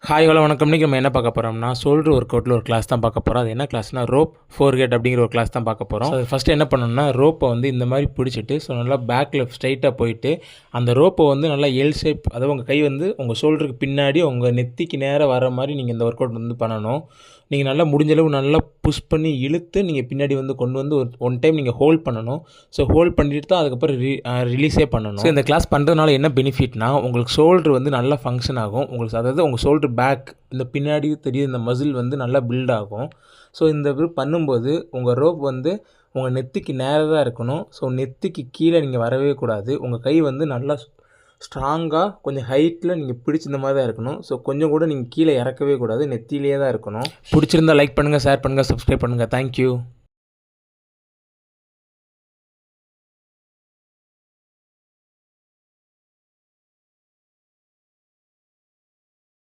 Hi hello வணக்கம். இன்றைக்கி நம்ம என்ன பார்க்க போகிறோம்னா ஷோல்டர் ஒர்க் அவுட்டில் ஒரு கிளாஸ் தான் பார்க்க போகிறோம். அது என்ன கிளாஸ்னா ரோப் ஃபோர்கேட் அப்படிங்கிற ஒரு கிளாஸ் தான் பார்க்க போகிறோம். அது ஃபஸ்ட்டு என்ன பண்ணணும்னா ரோப்பை வந்து இந்த மாதிரி பிடிச்சிட்டு நல்லா பேக்கில் ஸ்ட்ரைட்டாக போயிட்டு அந்த ரோப்பை வந்து நல்லா எல் ஷேப், அதாவது உங்கள் கை வந்து உங்கள் ஷோல்டருக்கு பின்னாடி உங்கள் நெத்திக்கு நேராக வர மாதிரி நீங்கள் இந்த ஒர்க் அவுட் வந்து பண்ணணும். நீங்கள் நல்லா முடிஞ்சளவு நல்லா புஷ் பண்ணி இழுத்து நீங்கள் பின்னாடி வந்து கொண்டு வந்து ஒன் டைம் நீங்கள் ஹோல்ட் பண்ணணும். ஸோ ஹோல்ட் பண்ணிட்டு தான் அதுக்கப்புறம் ரிலீஸே பண்ணணும். ஸோ இந்த கிளாஸ் பண்ணுறதுனால என்ன பெனிஃபிட்னா உங்களுக்கு ஷோல்டர் வந்து நல்லா ஃபங்க்ஷன் ஆகும். உங்களுக்கு அதாவது உங்கள் ஷோல்டர் பேக் இந்த பின்னாடி தெரியுது இந்த மசில் வந்து நல்லா பில்ட் ஆகும். ஸோ இந்த இது பண்ணும்போது உங்கள் ரோப் வந்து உங்கள் நெத்திக்கு நேராக தான் இருக்கணும். ஸோ நெத்திக்கு கீழே நீங்கள் வரவே கூடாது. உங்கள் கை வந்து நல்லா ஸ்ட்ராங்காக கொஞ்சம் ஹைட்டில் நீங்கள் பிடிச்சிருந்த மாதிரி தான் இருக்கணும். ஸோ கொஞ்சம் கூட நீங்கள் கீழே இறக்கவே கூடாது, நெத்தியிலே தான் இருக்கணும். பிடிச்சிருந்தால் லைக் பண்ணுங்கள், ஷேர் பண்ணுங்கள், சப்ஸ்கிரைப் பண்ணுங்கள். தேங்க்யூ.